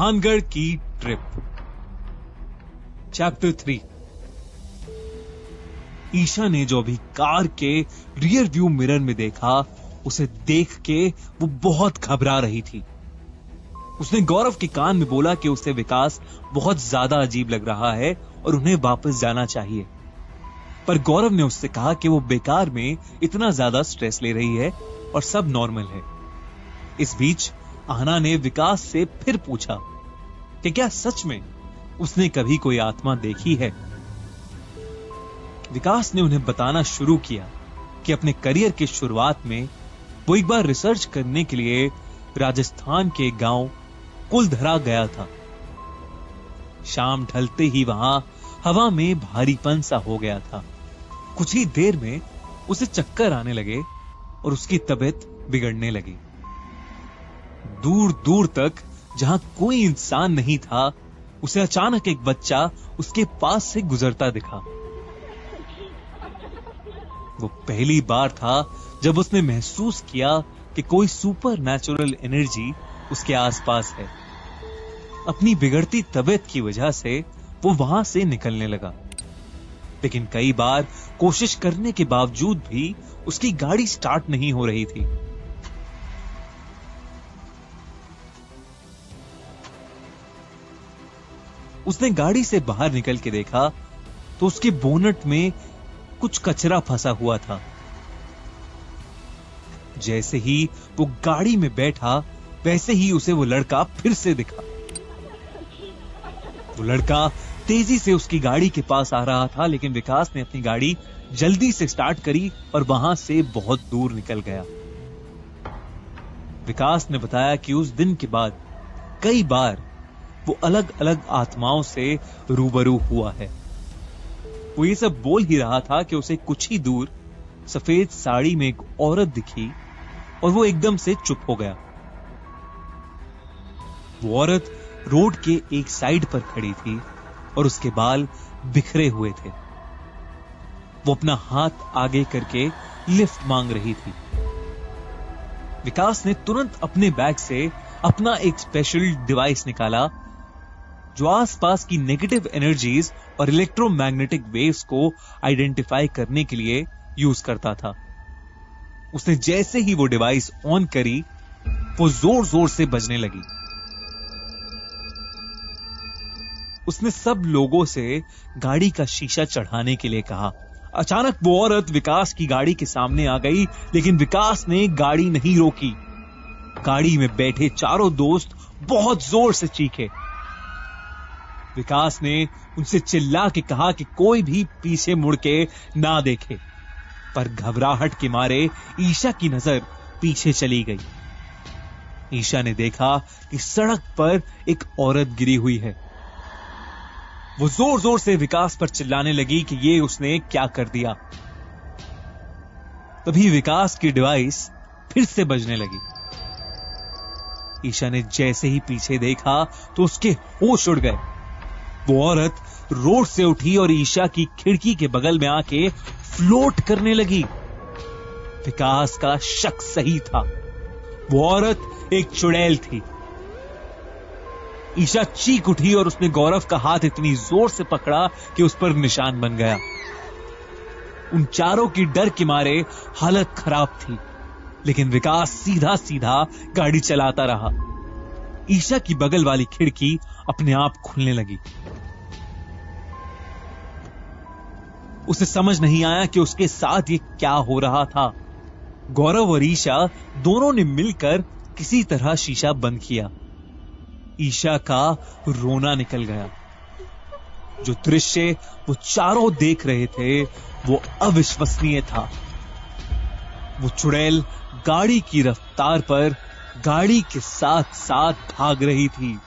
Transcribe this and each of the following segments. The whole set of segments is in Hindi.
भानगढ़ की ट्रिप। चैप्टर 3। ईशा ने जो अभी कार के रियर व्यू मिरर में देखा, उसे देख के वो बहुत घबरा रही थी। उसने गौरव के कान में बोला कि उसे विकास बहुत ज्यादा अजीब लग रहा है और उन्हें वापस जाना चाहिए। पर गौरव ने उससे कहा कि वो बेकार में इतना ज्यादा स्ट्रेस ले रही है और सब नॉर्मल है। इस बीच आहना ने विकास से फिर पूछा कि क्या सच में उसने कभी कोई आत्मा देखी है। विकास ने उन्हें बताना शुरू किया कि अपने करियर की शुरुआत में वो एक बार रिसर्च करने के लिए राजस्थान के गांव कुलधरा गया था। शाम ढलते ही वहां हवा में भारीपन सा हो गया था। कुछ ही देर में उसे चक्कर आने लगे और उसकी तबीयत बिगड़ने लगी। दूर दूर तक जहां कोई इंसान नहीं था, उसे अचानक एक बच्चा उसके पास से गुजरता दिखा। वो पहली बार था जब उसने महसूस किया कि कोई सुपर नेचुरल एनर्जी उसके आसपास है। अपनी बिगड़ती तबीयत की वजह से वो वहां से निकलने लगा, लेकिन कई बार कोशिश करने के बावजूद भी उसकी गाड़ी स्टार्ट नहीं हो रही थी। उसने गाड़ी से बाहर निकल के देखा तो उसके बोनट में कुछ कचरा फंसा हुआ था। जैसे ही वो गाड़ी में बैठा, वैसे ही उसे वो लड़का फिर से दिखा। वो लड़का तेजी से उसकी गाड़ी के पास आ रहा था, लेकिन विकास ने अपनी गाड़ी जल्दी से स्टार्ट करी और वहां से बहुत दूर निकल गया। विकास ने बताया कि उस दिन के बाद कई बार वो अलग अलग आत्माओं से रूबरू हुआ है। वो ये सब बोल ही रहा था कि उसे कुछ ही दूर सफेद साड़ी में एक औरत दिखी और वो एकदम से चुप हो गया। वो औरत रोड के एक साइड पर खड़ी थी और उसके बाल बिखरे हुए थे। वो अपना हाथ आगे करके लिफ्ट मांग रही थी। विकास ने तुरंत अपने बैग से अपना एक स्पेशल डिवाइस निकाला जो आसपास की नेगेटिव एनर्जीज और इलेक्ट्रोमैग्नेटिक वेव्स को आइडेंटिफाई करने के लिए यूज करता था। उसने जैसे ही वो डिवाइस ऑन करी, वो जोर जोर से बजने लगी। उसने सब लोगों से गाड़ी का शीशा चढ़ाने के लिए कहा। अचानक वो औरत विकास की गाड़ी के सामने आ गई, लेकिन विकास ने गाड़ी नहीं रोकी। गाड़ी में बैठे चारों दोस्त बहुत जोर से चीखे। विकास ने उनसे चिल्ला के कहा कि कोई भी पीछे मुड़ के ना देखे, पर घबराहट के मारे ईशा की नजर पीछे चली गई। ईशा ने देखा कि सड़क पर एक औरत गिरी हुई है। वो जोर जोर से विकास पर चिल्लाने लगी कि ये उसने क्या कर दिया। तभी विकास की डिवाइस फिर से बजने लगी। ईशा ने जैसे ही पीछे देखा तो उसके होश उड़ गए। वो औरत रोड से उठी और ईशा की खिड़की के बगल में आके फ्लोट करने लगी। विकास का शक सही था, वो औरत एक चुड़ैल थी। ईशा चीख उठी और उसने गौरव का हाथ इतनी जोर से पकड़ा कि उस पर निशान बन गया। उन चारों की डर के मारे हालत खराब थी, लेकिन विकास सीधा सीधा गाड़ी चलाता रहा। ईशा की बगल वाली खिड़की अपने आप खुलने लगी। उसे समझ नहीं आया कि उसके साथ ये क्या हो रहा था। गौरव और ईशा दोनों ने मिलकर किसी तरह शीशा बंद किया। ईशा का रोना निकल गया। जो दृश्य वो चारों देख रहे थे वो अविश्वसनीय था। वो चुड़ैल गाड़ी की रफ्तार पर गाड़ी के साथ साथ भाग रही थी।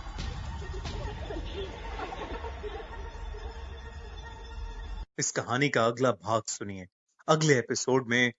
इस कहानी का अगला भाग सुनिए अगले एपिसोड में।